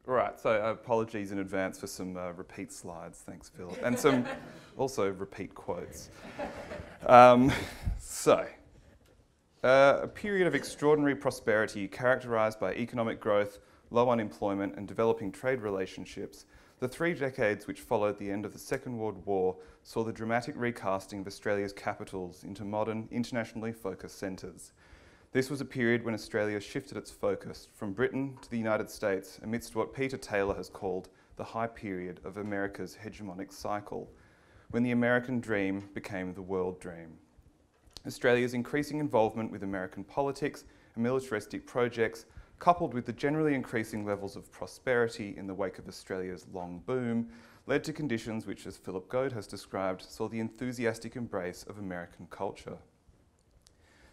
Right, so apologies in advance for some repeat slides, thanks Philip, and some also repeat quotes. Um, so, a period of extraordinary prosperity characterised by economic growth, low unemployment and developing trade relationships, the 3 decades which followed the end of the Second World War saw the dramatic recasting of Australia's capitals into modern, internationally focused centres. This was a period when Australia shifted its focus from Britain to the United States amidst what Peter Taylor has called the high period of America's hegemonic cycle, when the American dream became the world dream. Australia's increasing involvement with American politics and militaristic projects, coupled with the generally increasing levels of prosperity in the wake of Australia's long boom, led to conditions which, as Philip Goad has described, saw the enthusiastic embrace of American culture.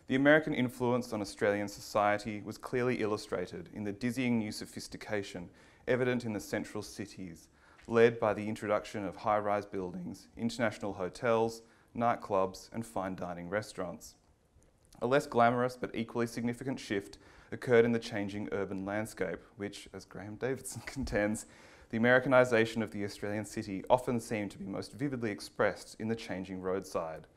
The American influence on Australian society was clearly illustrated in the dizzying new sophistication evident in the central cities, led by the introduction of high-rise buildings, international hotels, nightclubs and fine dining restaurants. A less glamorous but equally significant shift occurred in the changing urban landscape, which, as Graham Davidson contends, the Americanisation of the Australian city often seemed to be most vividly expressed in the changing roadside.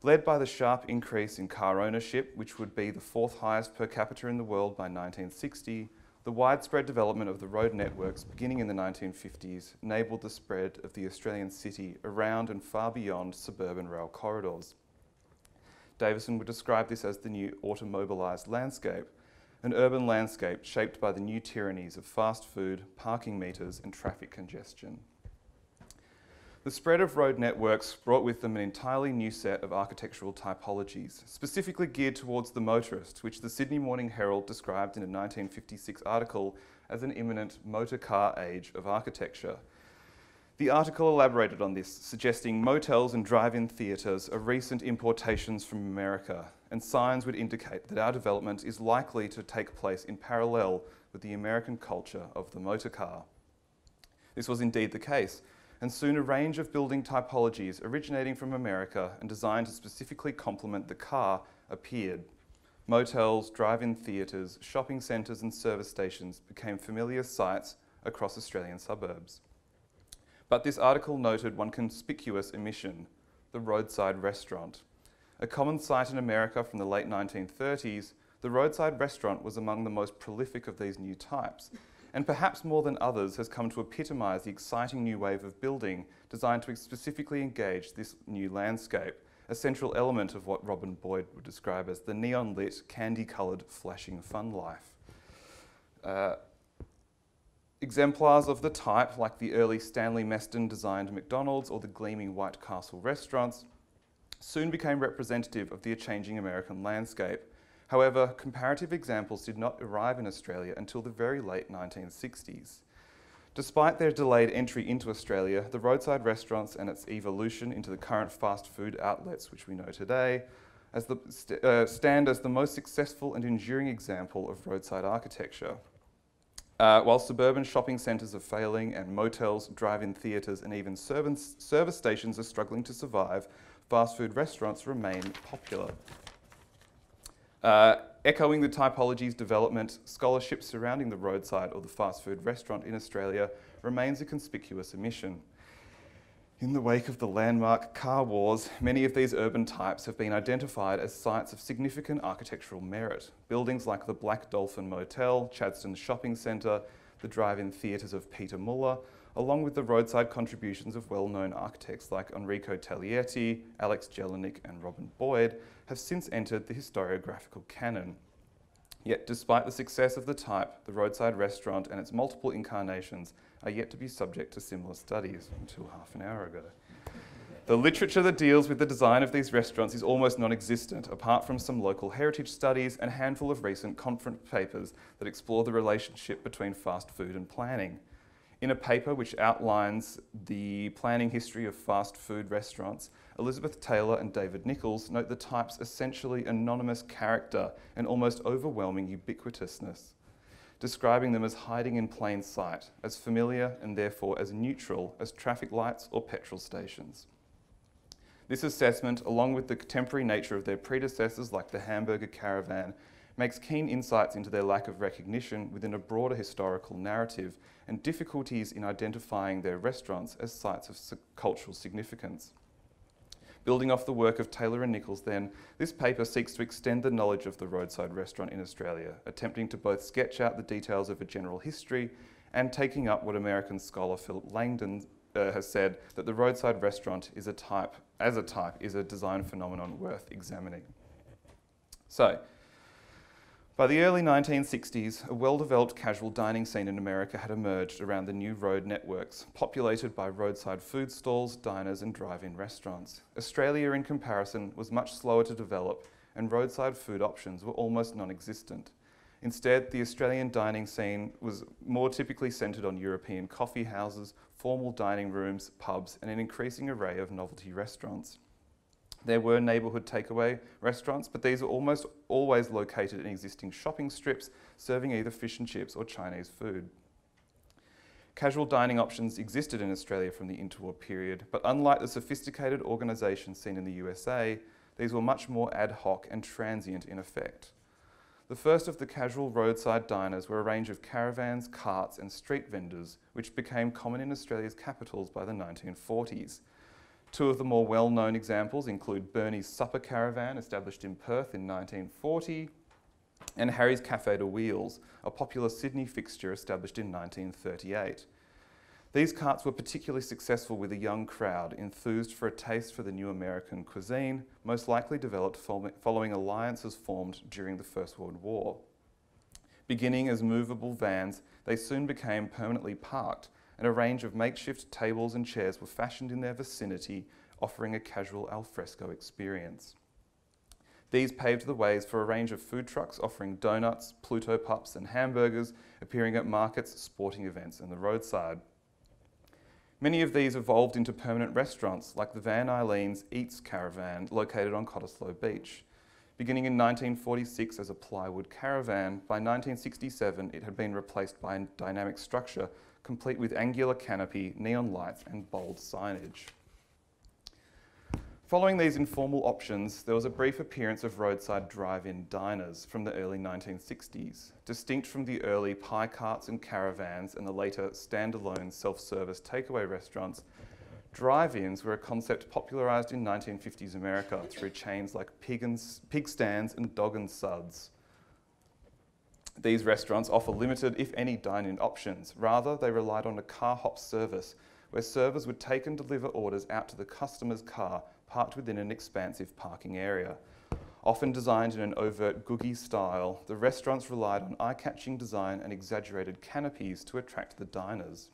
Led by the sharp increase in car ownership, which would be the 4th highest per capita in the world by 1960, the widespread development of the road networks beginning in the 1950s enabled the spread of the Australian city around and far beyond suburban rail corridors. Davison would describe this as the new automobilised landscape, an urban landscape shaped by the new tyrannies of fast food, parking meters and traffic congestion. The spread of road networks brought with them an entirely new set of architectural typologies, specifically geared towards the motorist, which the Sydney Morning Herald described in a 1956 article as an imminent motor car age of architecture. The article elaborated on this, suggesting motels and drive-in theatres are recent importations from America, and signs would indicate that our development is likely to take place in parallel with the American culture of the motor car. This was indeed the case, and soon a range of building typologies originating from America and designed to specifically complement the car appeared. Motels, drive-in theatres, shopping centres and service stations became familiar sights across Australian suburbs. But this article noted one conspicuous omission, the roadside restaurant. A common sight in America from the late 1930s, the roadside restaurant was among the most prolific of these new types, and perhaps more than others has come to epitomise the exciting new wave of building designed to specifically engage this new landscape, a central element of what Robin Boyd would describe as the neon-lit, candy-coloured, flashing fun life. Exemplars of the type, like the early Stanley Meston-designed McDonald's or the gleaming White Castle restaurants, soon became representative of the changing American landscape. However, comparative examples did not arrive in Australia until the very late 1960s. Despite their delayed entry into Australia, the roadside restaurants and its evolution into the current fast food outlets, which we know today, stand as the most successful and enduring example of roadside architecture. While suburban shopping centres are failing and motels, drive-in theatres and even service stations are struggling to survive, fast food restaurants remain popular. Echoing the typology's development, scholarship surrounding the roadside or the fast food restaurant in Australia remains a conspicuous omission. In the wake of the landmark car wars, many of these urban types have been identified as sites of significant architectural merit. Buildings like the Black Dolphin Motel, Chadstone Shopping Centre, the drive-in theatres of Peter Muller, along with the roadside contributions of well-known architects like Enrico Taglietti, Alex Jelinek and Robin Boyd, have since entered the historiographical canon. Yet, despite the success of the type, the roadside restaurant and its multiple incarnations are yet to be subject to similar studies until half an hour ago. The literature that deals with the design of these restaurants is almost non-existent, apart from some local heritage studies and a handful of recent conference papers that explore the relationship between fast food and planning. In a paper which outlines the planning history of fast food restaurants, Elizabeth Taylor and David Nichols note the type's essentially anonymous character and almost overwhelming ubiquitousness, describing them as hiding in plain sight, as familiar and therefore as neutral as traffic lights or petrol stations. This assessment, along with the contemporary nature of their predecessors like the Hamburger Caravan, makes keen insights into their lack of recognition within a broader historical narrative and difficulties in identifying their restaurants as sites of cultural significance. Building off the work of Taylor and Nichols then, this paper seeks to extend the knowledge of the roadside restaurant in Australia, attempting to both sketch out the details of a general history and taking up what American scholar Philip Langdon has said, that the roadside restaurant is a design phenomenon worth examining. So, by the early 1960s, a well-developed casual dining scene in America had emerged around the new road networks, populated by roadside food stalls, diners and drive-in restaurants. Australia, in comparison, was much slower to develop, and roadside food options were almost non-existent. Instead, the Australian dining scene was more typically centred on European coffee houses, formal dining rooms, pubs, and an increasing array of novelty restaurants. There were neighbourhood takeaway restaurants, but these were almost always located in existing shopping strips, serving either fish and chips or Chinese food. Casual dining options existed in Australia from the interwar period, but unlike the sophisticated organisations seen in the USA, these were much more ad hoc and transient in effect. The first of the casual roadside diners were a range of caravans, carts and street vendors, which became common in Australia's capitals by the 1940s. Two of the more well-known examples include Bernie's Supper Caravan, established in Perth in 1940, and Harry's Café de Wheels, a popular Sydney fixture established in 1938. These carts were particularly successful with a young crowd enthused for a taste for the new American cuisine, most likely developed following alliances formed during the First World War. Beginning as movable vans, they soon became permanently parked, and a range of makeshift tables and chairs were fashioned in their vicinity, offering a casual alfresco experience. These paved the ways for a range of food trucks offering donuts, Pluto pups and hamburgers, appearing at markets, sporting events and the roadside. Many of these evolved into permanent restaurants, like the Van Eileen's Eats Caravan, located on Cottesloe Beach. Beginning in 1946 as a plywood caravan, by 1967 it had been replaced by a dynamic structure complete with angular canopy, neon lights and bold signage. Following these informal options, there was a brief appearance of roadside drive-in diners from the early 1960s. Distinct from the early pie carts and caravans and the later standalone self-service takeaway restaurants, drive-ins were a concept popularised in 1950s America through chains like Pig Stands and Dog and Suds. These restaurants offer limited, if any, dine-in options. Rather, they relied on a car hop service, where servers would take and deliver orders out to the customer's car, parked within an expansive parking area. Often designed in an overt googie style, the restaurants relied on eye-catching design and exaggerated canopies to attract the diners.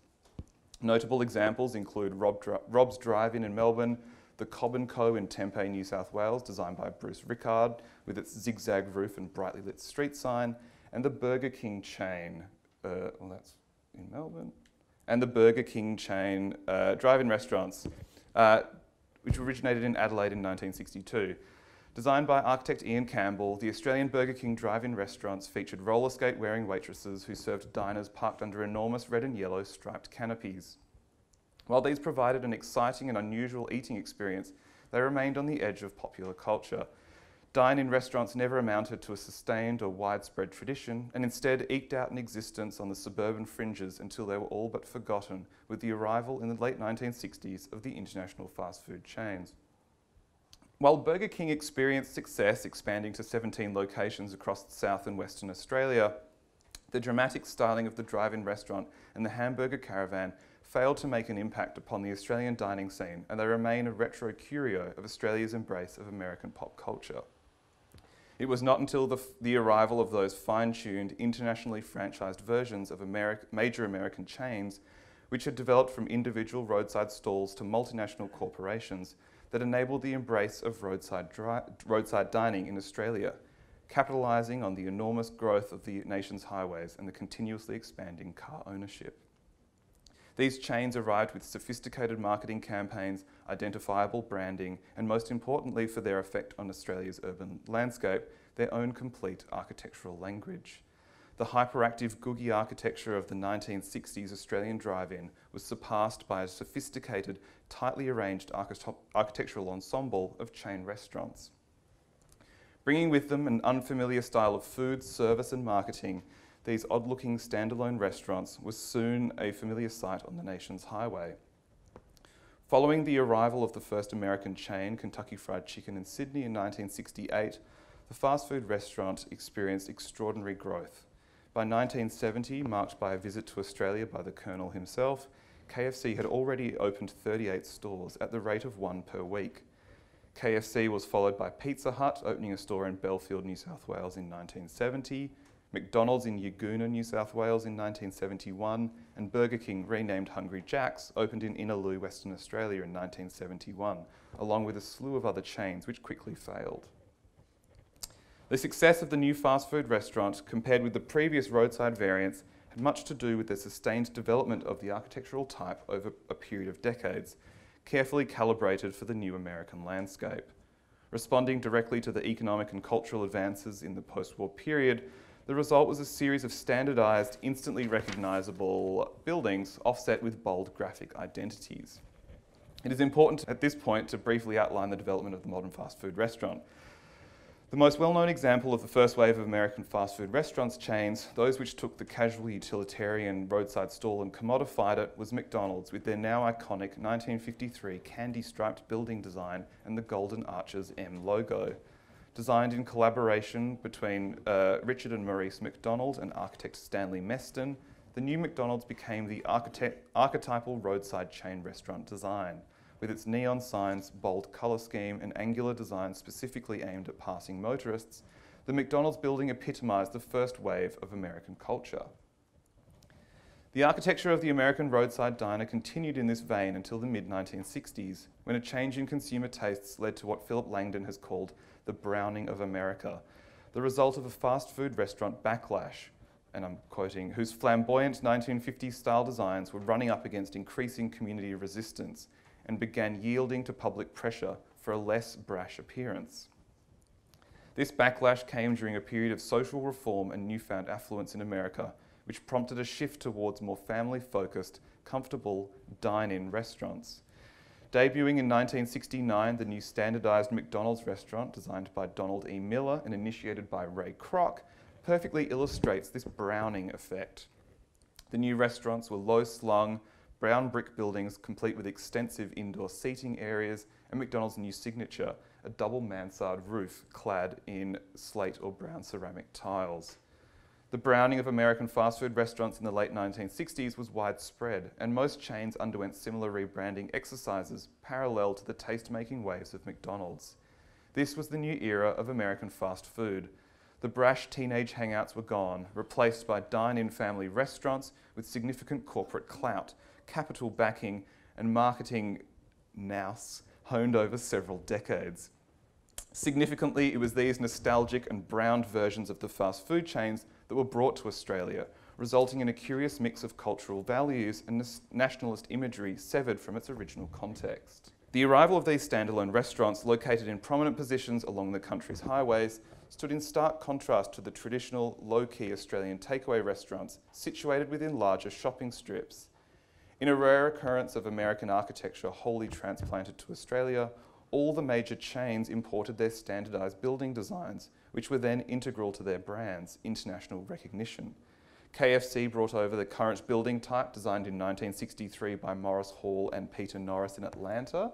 Notable examples include Rob's Drive-In in Melbourne, the Cobb & Co in Tempe, New South Wales, designed by Bruce Rickard, with its zigzag roof and brightly lit street sign, and the Burger King chain, that's in Melbourne, and the Burger King chain drive-in restaurants, which originated in Adelaide in 1962. Designed by architect Ian Campbell, the Australian Burger King drive-in restaurants featured roller skate-wearing waitresses who served diners parked under enormous red and yellow striped canopies. While these provided an exciting and unusual eating experience, they remained on the edge of popular culture. Dine-in restaurants never amounted to a sustained or widespread tradition, and instead eked out an existence on the suburban fringes until they were all but forgotten with the arrival in the late 1960s of the international fast food chains. While Burger King experienced success expanding to 17 locations across South and Western Australia, the dramatic styling of the drive-in restaurant and the hamburger caravan failed to make an impact upon the Australian dining scene, and they remain a retro curio of Australia's embrace of American pop culture. It was not until the arrival of those fine-tuned, internationally franchised versions of major American chains, which had developed from individual roadside stalls to multinational corporations, that enabled the embrace of roadside dining in Australia, capitalising on the enormous growth of the nation's highways and the continuously expanding car ownership. These chains arrived with sophisticated marketing campaigns, identifiable branding, and most importantly for their effect on Australia's urban landscape, their own complete architectural language. The hyperactive googie architecture of the 1960s Australian drive-in was surpassed by a sophisticated, tightly arranged architectural ensemble of chain restaurants. Bringing with them an unfamiliar style of food, service and marketing, these odd-looking standalone restaurants were soon a familiar sight on the nation's highway. Following the arrival of the first American chain, Kentucky Fried Chicken in Sydney in 1968, the fast food restaurant experienced extraordinary growth. By 1970, marked by a visit to Australia by the Colonel himself, KFC had already opened 38 stores at the rate of 1 per week. KFC was followed by Pizza Hut, opening a store in Belfield, New South Wales in 1970, McDonald's in Yagoona, New South Wales in 1971, and Burger King, renamed Hungry Jack's, opened in Innaloo, Western Australia in 1971, along with a slew of other chains which quickly failed. The success of the new fast food restaurant, compared with the previous roadside variants, had much to do with the sustained development of the architectural type over a period of decades, carefully calibrated for the new American landscape. Responding directly to the economic and cultural advances in the post-war period, the result was a series of standardised, instantly recognisable buildings offset with bold graphic identities. It is important at this point to briefly outline the development of the modern fast food restaurant. The most well-known example of the first wave of American fast food restaurants chains, those which took the casual utilitarian roadside stall and commodified it, was McDonald's, with their now iconic 1953 candy-striped building design and the Golden Arches M logo. Designed in collaboration between Richard and Maurice McDonald and architect Stanley Meston, the new McDonald's became the archetypal roadside chain restaurant design, with its neon signs, bold colour scheme and angular design specifically aimed at passing motorists. The McDonald's building epitomised the first wave of American culture. The architecture of the American roadside diner continued in this vein until the mid-1960s, when a change in consumer tastes led to what Philip Langdon has called the browning of America, the result of a fast food restaurant backlash, and I'm quoting, whose flamboyant 1950s style designs were running up against increasing community resistance and began yielding to public pressure for a less brash appearance. This backlash came during a period of social reform and newfound affluence in America, which prompted a shift towards more family-focused, comfortable dine-in restaurants. Debuting in 1969, the new standardised McDonald's restaurant, designed by Donald E. Miller and initiated by Ray Kroc, perfectly illustrates this browning effect. The new restaurants were low-slung, brown brick buildings complete with extensive indoor seating areas, and McDonald's new signature, a double mansard roof clad in slate or brown ceramic tiles. The browning of American fast food restaurants in the late 1960s was widespread, and most chains underwent similar rebranding exercises parallel to the taste-making waves of McDonald's. This was the new era of American fast food. The brash teenage hangouts were gone, replaced by dine-in family restaurants with significant corporate clout, capital backing, and marketing nous honed over several decades. Significantly, it was these nostalgic and browned versions of the fast food chains that were brought to Australia, resulting in a curious mix of cultural values and nationalist imagery severed from its original context. The arrival of these standalone restaurants, located in prominent positions along the country's highways, stood in stark contrast to the traditional, low-key Australian takeaway restaurants situated within larger shopping strips. In a rare occurrence of American architecture wholly transplanted to Australia, all the major chains imported their standardised building designs, which were then integral to their brand's international recognition. KFC brought over the current building type, designed in 1963 by Morris Hall and Peter Norris in Atlanta.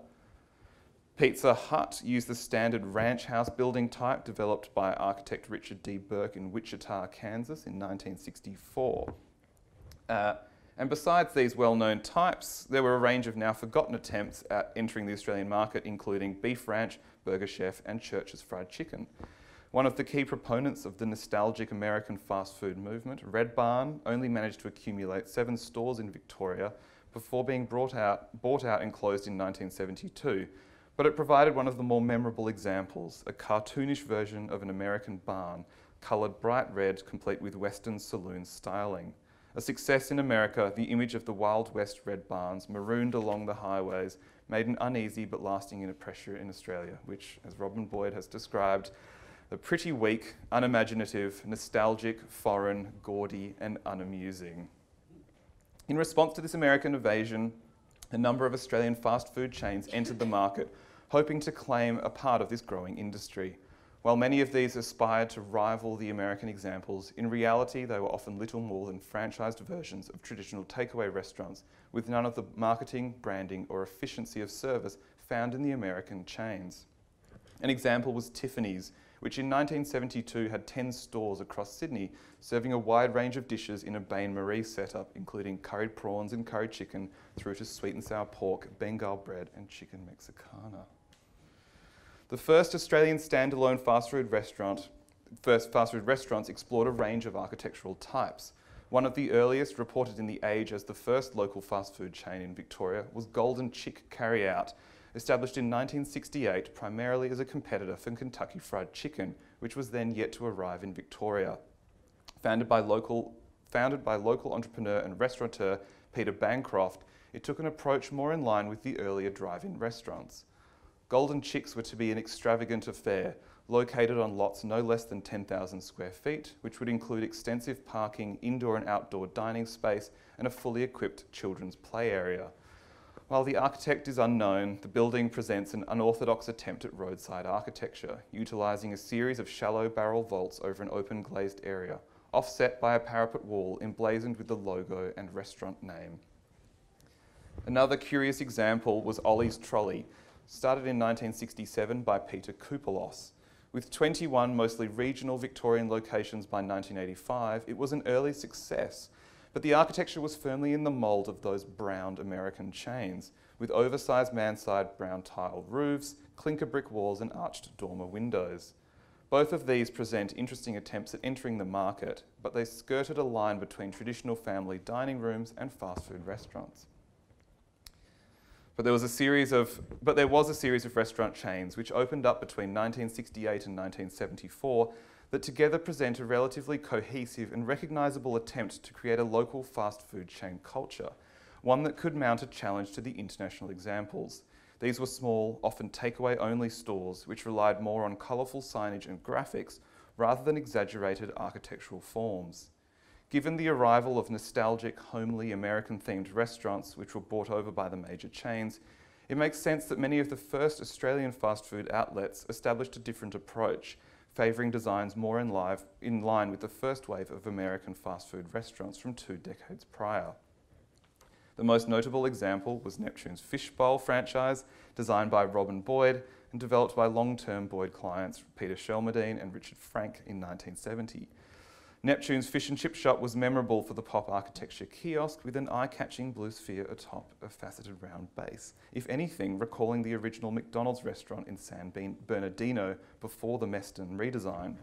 Pizza Hut used the standard ranch house building type developed by architect Richard D. Burke in Wichita, Kansas in 1964. And besides these well-known types, there were a range of now forgotten attempts at entering the Australian market, including Beef Ranch, Burger Chef and Church's Fried Chicken. One of the key proponents of the nostalgic American fast food movement, Red Barn, only managed to accumulate 7 stores in Victoria before being bought out and closed in 1972. But it provided one of the more memorable examples, a cartoonish version of an American barn, coloured bright red, complete with Western saloon styling. A success in America, the image of the Wild West red barns marooned along the highways made an uneasy but lasting impression in Australia, which, as Robin Boyd has described, a pretty weak, unimaginative, nostalgic, foreign, gaudy and unamusing. In response to this American invasion, a number of Australian fast food chains entered the market, hoping to claim a part of this growing industry. While many of these aspired to rival the American examples, in reality they were often little more than franchised versions of traditional takeaway restaurants with none of the marketing, branding or efficiency of service found in the American chains. An example was Tiffany's, which in 1972 had 10 stores across Sydney, serving a wide range of dishes in a bain-marie setup, including curried prawns and curried chicken, through to sweet and sour pork, Bengal bread and chicken mexicana. The first Australian standalone fast food restaurants explored a range of architectural types. One of the earliest, reported in The Age as the first local fast food chain in Victoria, was Golden Chick Carryout, established in 1968 primarily as a competitor for Kentucky Fried Chicken, which was then yet to arrive in Victoria. Founded by local entrepreneur and restaurateur Peter Bancroft, it took an approach more in line with the earlier drive-in restaurants. Golden Chicks were to be an extravagant affair, located on lots no less than 10,000 square feet, which would include extensive parking, indoor and outdoor dining space, and a fully equipped children's play area. While the architect is unknown, the building presents an unorthodox attempt at roadside architecture, utilising a series of shallow barrel vaults over an open glazed area, offset by a parapet wall emblazoned with the logo and restaurant name. Another curious example was Ollie's Trolley, started in 1967 by Peter Koupelos. With 21 mostly regional Victorian locations by 1985, it was an early success, but the architecture was firmly in the mould of those browned American chains, with oversized mansard brown tiled roofs, clinker brick walls and arched dormer windows. Both of these present interesting attempts at entering the market, but they skirted a line between traditional family dining rooms and fast food restaurants. But there was a series of restaurant chains which opened up between 1968 and 1974 that together present a relatively cohesive and recognisable attempt to create a local fast food chain culture, one that could mount a challenge to the international examples. These were small, often takeaway only stores which relied more on colourful signage and graphics rather than exaggerated architectural forms. Given the arrival of nostalgic, homely, American-themed restaurants which were bought over by the major chains, it makes sense that many of the first Australian fast food outlets established a different approach, favouring designs more in line with the first wave of American fast food restaurants from 2 decades prior. The most notable example was Neptune's Fishbowl franchise, designed by Robin Boyd and developed by long-term Boyd clients Peter Shelmerdine and Richard Frank in 1970. Neptune's fish and chip shop was memorable for the pop architecture kiosk with an eye-catching blue sphere atop a faceted round base, if anything recalling the original McDonald's restaurant in San Bernardino before the Meston redesign.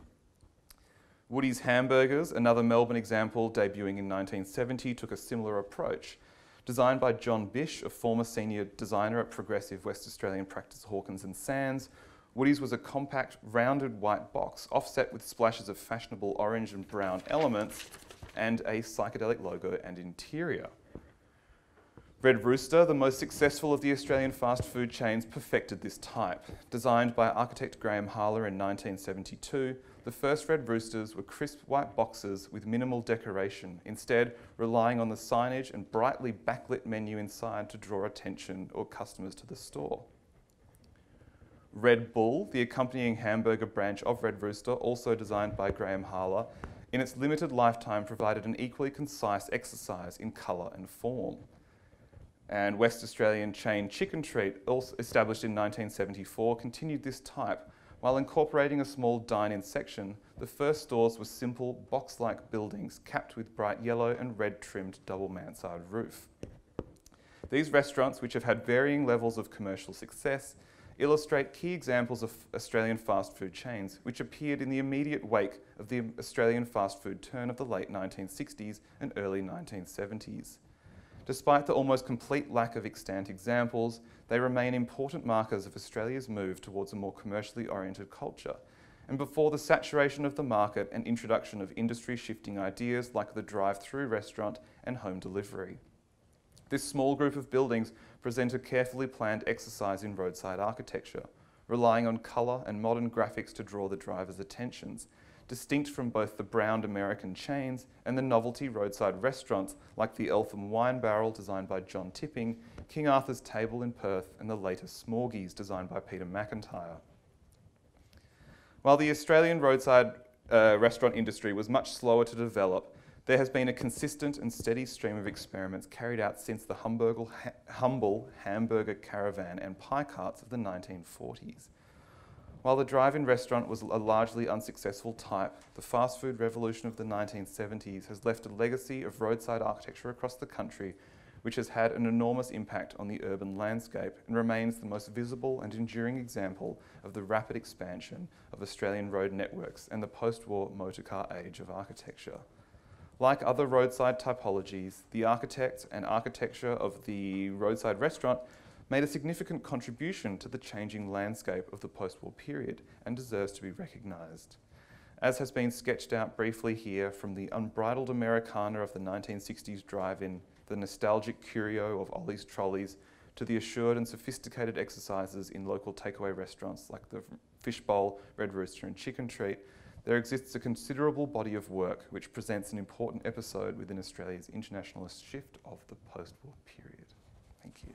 Woody's Hamburgers, another Melbourne example debuting in 1970, took a similar approach. Designed by John Bish, a former senior designer at progressive West Australian practice Hawkins and Sands, Woody's was a compact, rounded white box, offset with splashes of fashionable orange and brown elements, and a psychedelic logo and interior. Red Rooster, the most successful of the Australian fast food chains, perfected this type. Designed by architect Graham Harler in 1972, the first Red Roosters were crisp white boxes with minimal decoration, instead relying on the signage and brightly backlit menu inside to draw attention or customers to the store. Red Bull, the accompanying hamburger branch of Red Rooster, also designed by Graham Harler, in its limited lifetime provided an equally concise exercise in colour and form. And West Australian chain Chicken Treat, also established in 1974, continued this type. While incorporating a small dine-in section, the first stores were simple, box-like buildings capped with bright yellow and red trimmed double mansard roof. These restaurants, which have had varying levels of commercial success, illustrate key examples of Australian fast food chains which appeared in the immediate wake of the Australian fast food turn of the late 1960s and early 1970s. Despite the almost complete lack of extant examples, they remain important markers of Australia's move towards a more commercially oriented culture, and before the saturation of the market and introduction of industry-shifting ideas like the drive-through restaurant and home delivery. This small group of buildings present a carefully planned exercise in roadside architecture, relying on colour and modern graphics to draw the driver's attentions, distinct from both the browned American chains and the novelty roadside restaurants like the Eltham Wine Barrel designed by John Tipping, King Arthur's Table in Perth and the latest Smorgies designed by Peter McIntyre. While the Australian roadside restaurant industry was much slower to develop, there has been a consistent and steady stream of experiments carried out since the humble hamburger caravan and pie carts of the 1940s. While the drive-in restaurant was a largely unsuccessful type, the fast food revolution of the 1970s has left a legacy of roadside architecture across the country, which has had an enormous impact on the urban landscape and remains the most visible and enduring example of the rapid expansion of Australian road networks and the post-war motorcar age of architecture. Like other roadside typologies, the architect and architecture of the roadside restaurant made a significant contribution to the changing landscape of the post-war period and deserves to be recognised. As has been sketched out briefly here, from the unbridled Americana of the 1960s drive-in, the nostalgic curio of Ollie's Trolleys, to the assured and sophisticated exercises in local takeaway restaurants like the Fishbowl, Red Rooster and Chicken Treat, there exists a considerable body of work which presents an important episode within Australia's internationalist shift of the post-war period. Thank you.